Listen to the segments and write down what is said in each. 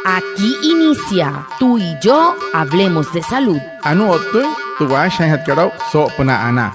Aquí inicia Tú y yo hablemos de salud. Anu otu tuwa shay hatkarau so puna ana.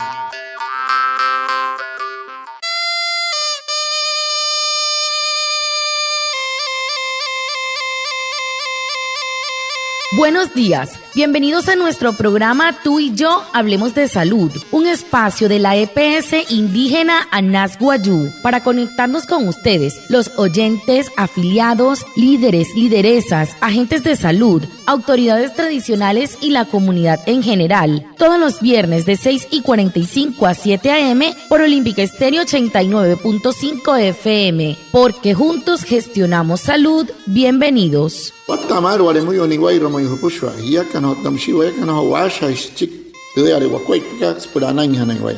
Buenos días, bienvenidos a nuestro programa Tú y yo hablemos de salud, un espacio de la EPS indígena Anas Wayuu para conectarnos con ustedes, los oyentes, afiliados, líderes, lideresas, agentes de salud, autoridades tradicionales y la comunidad en general, todos los viernes de 6:45 a 7 a.m. por Olímpica Estéreo 89.5 FM, porque juntos gestionamos salud. Bienvenidos. Watamar wale muy oniguay romo yupushwa ya kana damshi wa kana washa chik tuyare wa kwaitka spurana nyana wa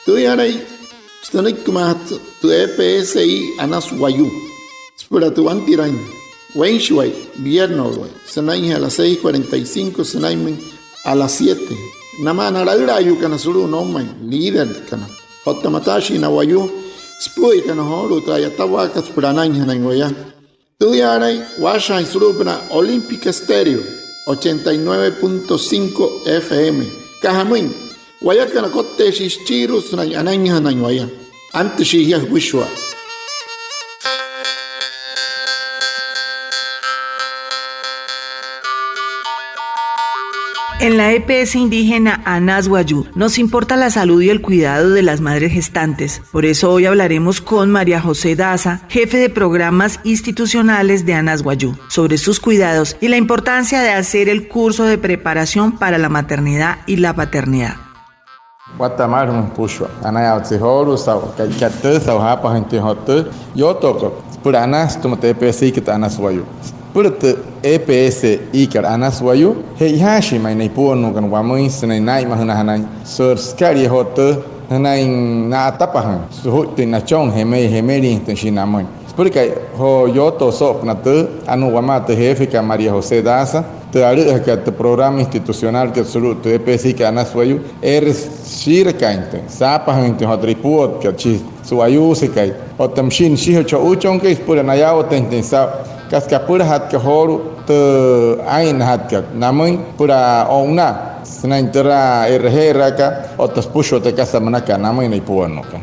tuyare stanik kumat tu EPSI Anas Wayuu spura tu antiran wenshway vierno sanai a las 6:45 sanai a las 7 namana la yu kana suru no man líder kana hotamatashi na Wayuu spui kana holu trayatawa ka spurana nyana wa Tuyare washa surupna Olímpica Estéreo 89.5 FM. Kahamin wayakana kotte shishiru sunay ananya nanwaya. Antishiyah wishwa. En la EPS indígena Anas Wayuu nos importa la salud y el cuidado de las madres gestantes. Por eso hoy hablaremos con María José Daza, jefe de programas institucionales de Anas Wayuu, sobre sus cuidados y la importancia de hacer el curso de preparación para la maternidad y la paternidad. Watamar pushwa anaya tsiholu saw katte saw hapa gente hotte yo toko puranas tumate EPS kita Anas Wayuu. Purte EPS ikar Anas Wayuu he hashi mai nei puonu kan wamui senai nai mahuna hanai sur skari hotte hanai na tapahan suhut na chong hemeri tensinamoi porque ho yoto sop na te anu wamate jefe ka María José Daza te aru ka te programa institucional que sulu te EPS ikar Anas Wayuu shirkainte sapahan te hotripuot ka chi suayu sekai otamshin shiho cho uchon ke pura na yao tensa kaskapura hat ke horu te ain hat ke namun pura onna senantera RG raka otas pusho te casa manaka namun nei puano kan.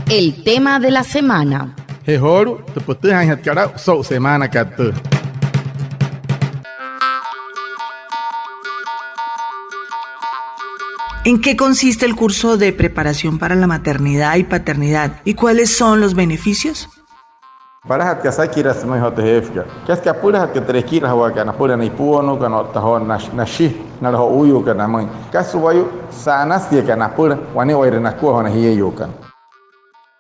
El tema de la semana. He horu te putu ain hat kara so semana kat. ¿En qué consiste el curso de preparación para la maternidad y paternidad? ¿Y cuáles son los beneficios? Para hat kasakira semai hote hefka. Kaskapura hat ketrekira hawa kana pura nei puano kana tahon nashi nalho uyu kana mai. Kasuwayu sanas ye kana pura wani wairena ku hona hiyo kan.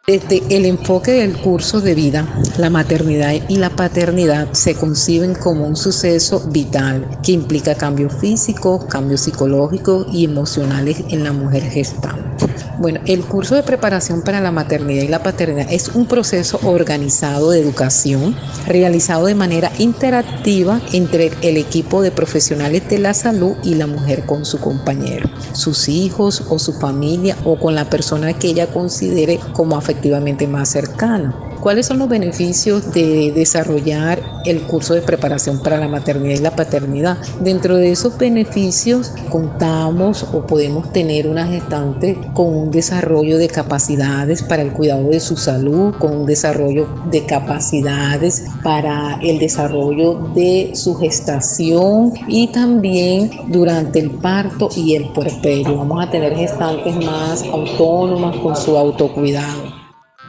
Desde el enfoque del curso de vida, la maternidad y la paternidad se conciben como un suceso vital que implica cambios físicos, cambios psicológicos y emocionales en la mujer gestante. Bueno, el curso de preparación para la maternidad y la paternidad es un proceso organizado de educación realizado de manera interactiva entre el equipo de profesionales de la salud y la mujer con su compañero, sus hijos o su familia o con la persona que ella considere como afectivamente más cercana. ¿Cuáles son los beneficios de desarrollar el curso de preparación para la maternidad y la paternidad? Dentro de esos beneficios contamos o podemos tener una gestante con un desarrollo de capacidades para el cuidado de su salud, con un desarrollo de capacidades para el desarrollo de su gestación y también durante el parto y el puerperio. Vamos a tener gestantes más autónomas con su autocuidado.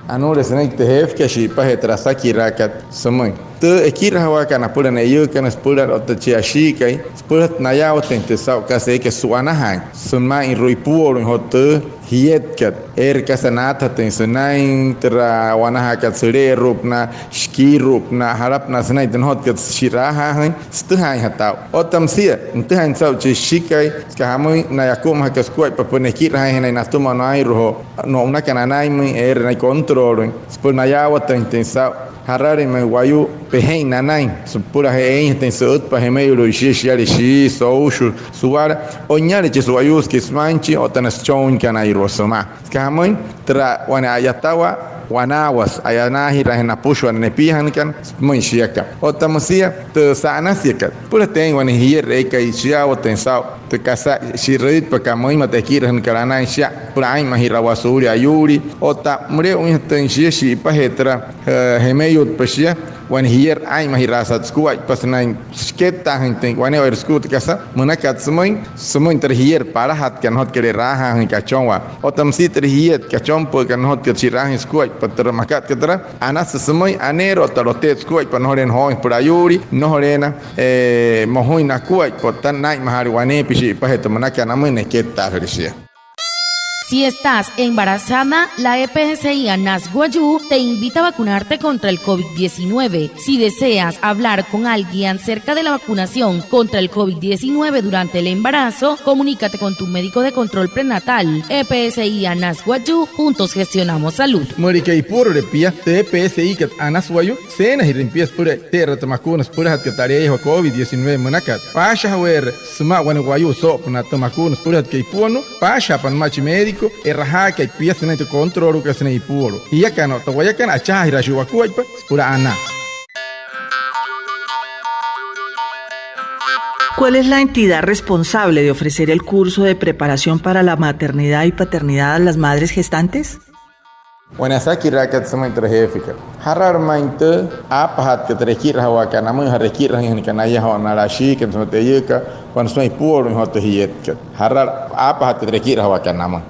Anu resnaik te hefka shi pa hetrasaki rakat samai te ekira hawa kana pura na yu kana spura otachi ashi kai spura na ya otente sa ka se ke suana han sunma in ruipuo in hote hiet kat kasanata ten sunain tra wana hakat sere rupna shki rupna harapna sunai ten hot kat shiraha han stuhai hatau otam sia ntuhan sau chi shikai ska hamoi na yakum hakas kuai pa punekira han na tuma nai ro no una kana nai mi na control spura na ya otente sa harare me wayu pehein nanai pura hein tem sut pa remeio lo xixi xi soushu suara onyare che suayus que smanchi otanas chon kanai rosoma kamoi tra wana ayatawa wanawas ayanahi rahena pushwa nepihan kan muy shiaka otamusia te sana siaka pura ten wan hier eka ishia otensao te casa shirit pa muy matekiran karana ishia pura ai mahira wasuri ayuri ota mure un tenshia shi pa hetra hemeyut pashia wan hier ai mahirasa tskuai pasnain sketa henten wane er skut kasa munakat smoin ter hier para hat kan hot kere raha hin kachonwa otam si ter hier kachon po kan hot ke chirahin skuai patra makat ketra anas smoin anero tarotet skuai panoren hoin por ayuri no horena mohoina kuai potan nai mahari wane pishi pahet munakan amene keta herisia. Si estás embarazada, la EPSI ANAS Guayú te invita a vacunarte contra el COVID-19. Si deseas hablar con alguien acerca de la vacunación contra el COVID-19 durante el embarazo, comunícate con tu médico de control prenatal. EPSI ANAS Guayú, juntos gestionamos salud. Morika y puro repia, te EPSI que ANAS Guayú, cenas y limpias pura, te retamacunas puras que tarea COVID-19 monacat. Pasha hawer, sma wan Guayú so, na tomacunas puras que ipuano, pasha pan machi médico. Erraha que piensa en tu control que se ne puro y ya que no te voy a can achar la juacuai pura ana. ¿Cuál es la entidad responsable de ofrecer el curso de preparación para la maternidad y paternidad a las madres gestantes? Wanasaki rakat sama terhefika. Harar mainte apa hat que terekir hawa kana mun harekir hin kana ya hawa narashi kan sama teyeka wan smai puro hin hote hiet. Harar apa hat que terekir hawa kana mun.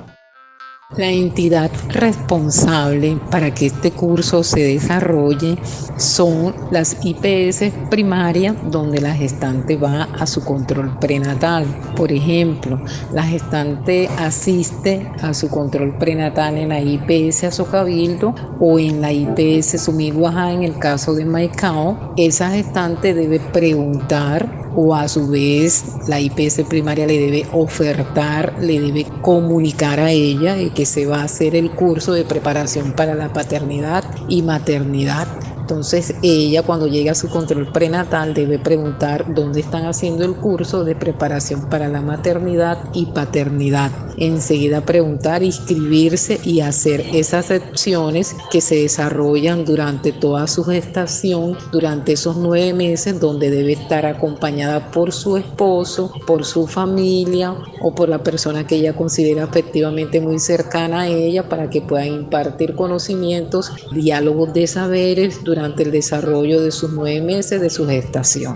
La entidad responsable para que este curso se desarrolle son las IPS primarias donde la gestante va a su control prenatal. Por ejemplo, la gestante asiste a su control prenatal en la IPS Azocabildo o en la IPS Sumiguajá en el caso de Maicao. Esa gestante debe preguntar o a su vez la IPS primaria le debe ofertar, le debe comunicar a ella que se va a hacer el curso de preparación para la paternidad y maternidad. Entonces ella cuando llega a su control prenatal debe preguntar dónde están haciendo el curso de preparación para la maternidad y paternidad. Enseguida preguntar, inscribirse y hacer esas secciones que se desarrollan durante toda su gestación, durante esos 9 meses donde debe estar acompañada por su esposo, por su familia o por la persona que ella considera afectivamente muy cercana a ella para que puedan impartir conocimientos, diálogos de saberes durante el desarrollo de sus 9 meses de su gestación.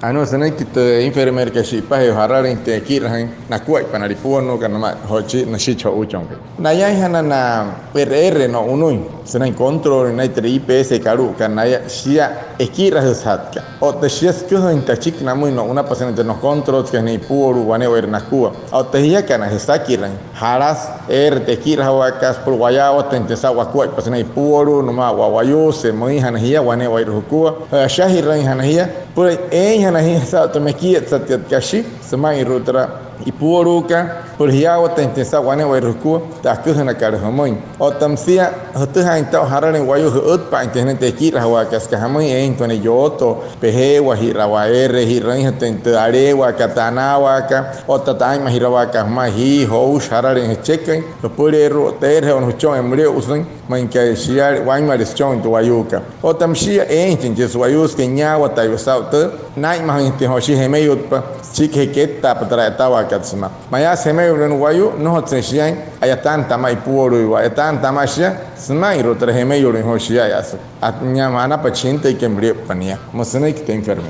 Ano sanay kita enfermer que si pa harar inte kirhan na kuai panaripuno kanama hochi na shicho uchong. Na yai hana na RR no unui sanay control na IPS karu kanaya shia ekirah hatka. O te shias kuho inta chik na muy no una paciente nos controls que ni puru wane wer na kuwa. O te hia kana hestakiran haras te kirah wakas por guayao te intesa wakuai paciente puru no ma wawayo se muy hana hia wane wer kuwa. Shahiran hana hia por hana sa to mekiet satiat kashi semai rutra ipuruka por hiawa te intesa wane wairuku ta kuhna karhamoin o tamsia hotuha inta harane wayu hut pa intene te kira wa kaska hamoi entone yoto pehe wa hirawa hiran hatente arewa katanawa ka o tatai mahirawa ka mahi ho harare checken to pure ro ter on huchon emre usun man ka shiar wain maris chon to wayuka o tamsia entene wayus kenyawa tayusaut nai mahin te hoshi hemeyut pa chikheketa patratawa katsma maya semeyon wayu no hotshian ayatan tamai puru ayatan tamasha smai rotre hemeyon hoshia yas atnya mana pachinte kembre pania mosene que te enferme.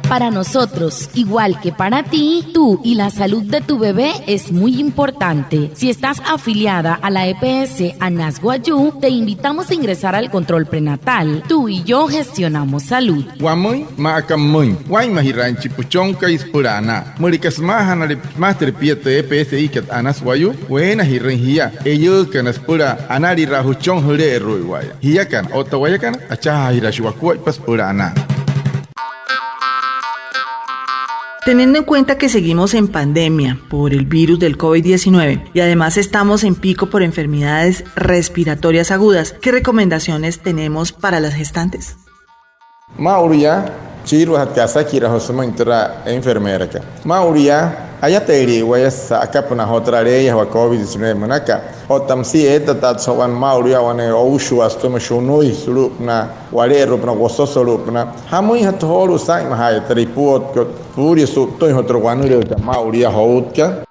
Para nosotros, igual que para ti, tú y la salud de tu bebé es muy importante. Si estás afiliada a la EPS ANAS Guayú, te invitamos a ingresar al control prenatal. Tú y yo gestionamos salud. Guamoy, macamoy, guaymahiran chipuchonca ispurana. Murikas mahana master piete EPS ikat ANAS Guayú, buena hirrenhia. Ellos can espura anari rajuchon hule ruiwaya. Hiakan, otawayakan, achaha hirashuakuay paspurana. Teniendo en cuenta que seguimos en pandemia por el virus del COVID-19 y además estamos en pico por enfermedades respiratorias agudas, ¿qué recomendaciones tenemos para las gestantes? Mauria, Chiru hatkasakira hosuma intera enfermera ka. Mauria ayateri wayas akapuna hotrareya wa COVID-19 manaka. Otamsi eta tatsowan mauria wane oushu astoma shunui sulupna wale rupna wososolupna. Hamui hatholu sai mahaya tripuot puri sutoi hotrowanure mauria houtka.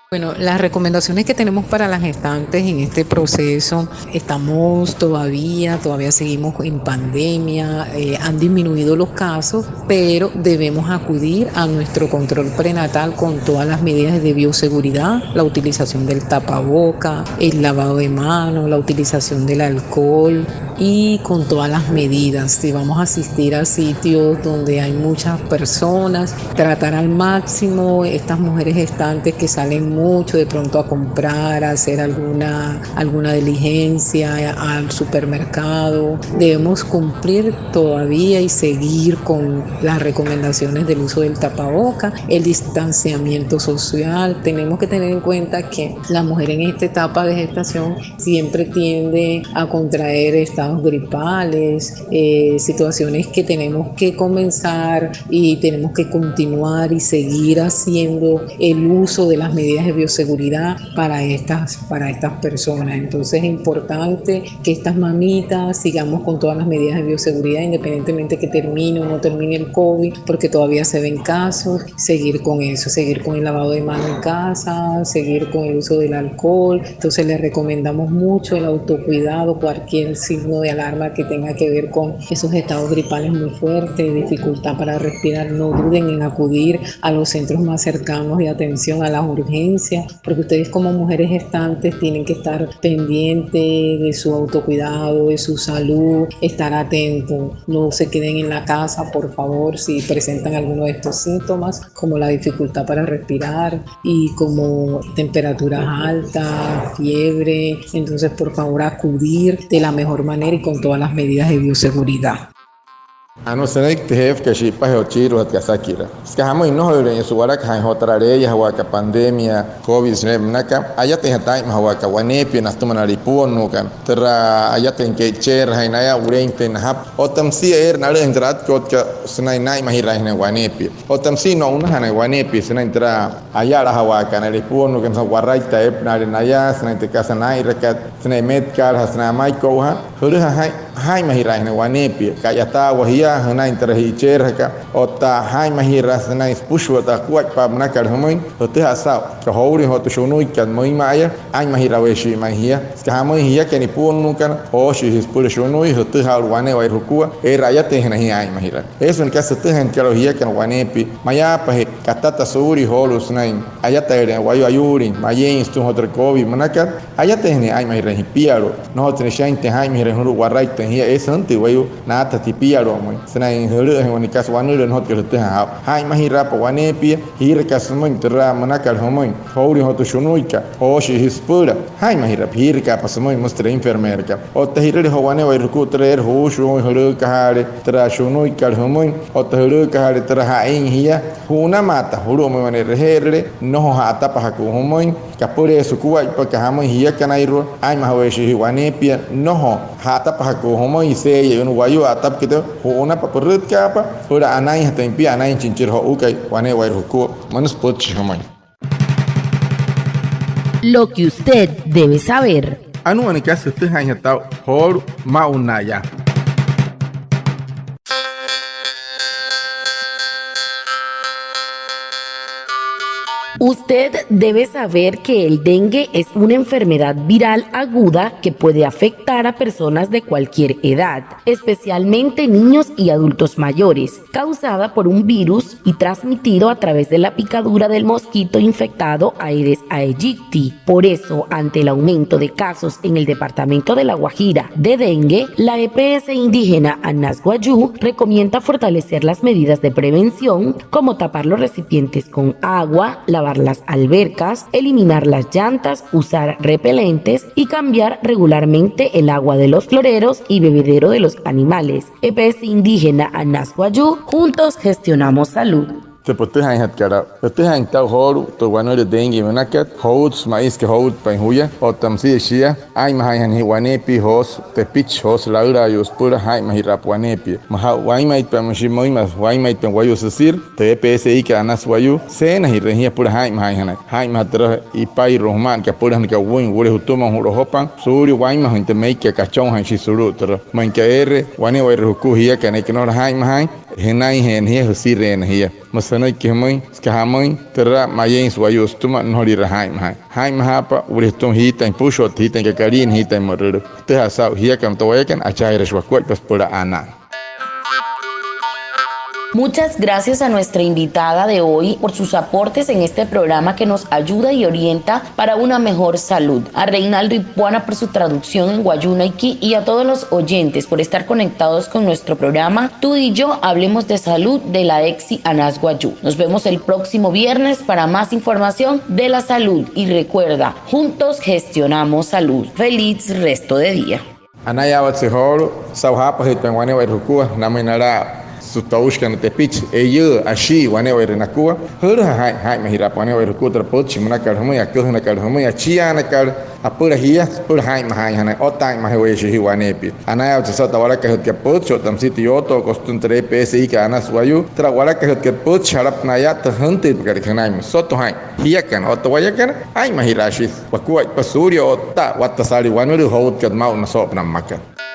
Bueno, las recomendaciones que tenemos para las gestantes en este proceso, estamos todavía seguimos en pandemia, han disminuido los casos, pero debemos acudir a nuestro control prenatal con todas las medidas de bioseguridad, la utilización del tapaboca, el lavado de manos, la utilización del alcohol y con todas las medidas. Si vamos a asistir a sitios donde hay muchas personas, tratar al máximo estas mujeres gestantes que salen mucho de pronto a comprar, a hacer alguna diligencia al supermercado. Debemos cumplir todavía y seguir con las recomendaciones del uso del tapaboca, el distanciamiento social. Tenemos que tener en cuenta que la mujer en esta etapa de gestación siempre tiende a contraer estados gripales, situaciones que tenemos que comenzar y tenemos que continuar y seguir haciendo el uso de las medidas de bioseguridad para estas personas. Entonces es importante que estas mamitas sigamos con todas las medidas de bioseguridad, independientemente que termine o no termine el COVID, porque todavía se ven casos, seguir con eso, seguir con el lavado de manos en casa, seguir con el uso del alcohol. Entonces les recomendamos mucho el autocuidado, cualquier signo de alarma que tenga que ver con esos estados gripales muy fuertes, dificultad para respirar, no duden en acudir a los centros más cercanos de atención a las urgencias, porque ustedes como mujeres gestantes tienen que estar pendientes de su autocuidado, de su salud, estar atentos, no se queden en la casa, por favor, si presentan alguno de estos síntomas, como la dificultad para respirar y como temperaturas altas, fiebre. Entonces, por favor, acudir de la mejor manera y con todas las medidas de bioseguridad. Anusenik tehef que shipa heochiru hatkasakira. Skahamo inohore en su warak han hotrareya hawaka pandemia COVID-19 naka ayate hatai hawaka wanepi nastumanaripuon nukan. Tera ayate ke cher hainaya urente nahap. Otamsi nare entrat kotka sunai nai mahirahne wanepi. Otamsi no unahane wanepi sunai tera ayara hawaka naripuon nukan sa waraita ep nare naya sunai te casa nai rekat sunai medkar hasna maiko ha. Hurha hai mahirahne wanepi kayata wahia hana interahicherka ota hai mahira sana ispushwata kuat pa manakar hamoin hote hasau ka hori hotu shunui kan moi maya ai mahira weshi mahia skahamoi hia kani punukan hoshi hispul shunui hote halwane wai rukua raya tehna hi ai mahira eso en caso te han kalo hia kan wanepi maya pa katata suri holus nain ayata ere wayu ayuri mayen stu hotre kovi manakar ayata hne ai mahira hi piaro no hotre shainte hai mahira huru waraita hia esanti wayu nata ti piaro moi senai hulu en unikas wanu dan hot kelete ha hai mahira pa wanepi hirka smoin tera manakal homoin hori hotu shunuika hoshi hispura hai mahira hirka pa smoin mustre enfermerka ot hirle howane wai rukutre hoshu hulu kahare tera shunuika homoin ot hulu kahare tera hain hia huna mata hulu mo wane reherle no hata pa haku homoin kapure sukua pa kahamo hia kanairo ai mahaweshi wanepi no hata pa haku homoin se yun wayu atap kito una paperut kapa ora anai hatempi anai cincir ho ukai wane wair huku manus pochi homai. Lo que usted debe saber. Anu ane kasi usted hanya tau hor maunaya. Usted debe saber que el dengue es una enfermedad viral aguda que puede afectar a personas de cualquier edad, especialmente niños y adultos mayores, causada por un virus y transmitido a través de la picadura del mosquito infectado Aedes aegypti. Por eso, ante el aumento de casos en el departamento de La Guajira de dengue, la EPS indígena Anas Guayú recomienda fortalecer las medidas de prevención, como tapar los recipientes con agua, lavar las albercas, eliminar las llantas, usar repelentes y cambiar regularmente el agua de los floreros y bebedero de los animales. EPS indígena Anas Guayú, juntos gestionamos salud. te pote hain hat cara pote hain tau horu to wano de dengue menakat hout mais ke hout pa huya o tamsi shia ai ma hain hi wanepi hos te pitch hos laura yos pura hai ma hirap wanepi ma ha wai mai pa mashi moi ma wai mai pa wayu sir te PSI ke anas wayu sena hi rehia pura hai ma hai ma tra i pai rohman ke pura ni ka win wure hutuma hu rohopan suri wai ma hinte mai ke kachon han shi suru tra man ke er wani wai ruku hia ke ne ke no hai ma hai henai hen hi husire na hia masana ke mai ska hamai tra mayen wayu stuma no ri hai ma pa wure tum hi tan pusho hi tan ke karin hi tan mor te ha sa hia kam to yakan achai reswa kwat pas pura ana. Muchas gracias a nuestra invitada de hoy por sus aportes en este programa que nos ayuda y orienta para una mejor salud. A Reinaldo Ipuana por su traducción en Guayunaiki y a todos los oyentes por estar conectados con nuestro programa Tú y yo hablemos de salud de la EXI Anas Guayú. Nos vemos el próximo viernes para más información de la salud y recuerda, juntos gestionamos salud. Feliz resto de día. Anaya watsihoro sauhapa hitangwane wa rukua naminara sutaushkan te pitch eye ashi wane wa renakua hur hai mahira pane wa ruku tra pochi muna kar hmu ya kuhna kar hmu ya chia na kar apura hiya pur hai mahai hana otai mahwe shi wane pi anaya tsata wala ka ke pocho tam sitio to kostun tre PSI ka anas wayu tra wala ka ke poch harap na ya ta hante kar khanai soto hai hiya kan oto waya kan ai mahira shi wa kuai pasurio otta watta sari wane ru hot kad mau na sopna makan.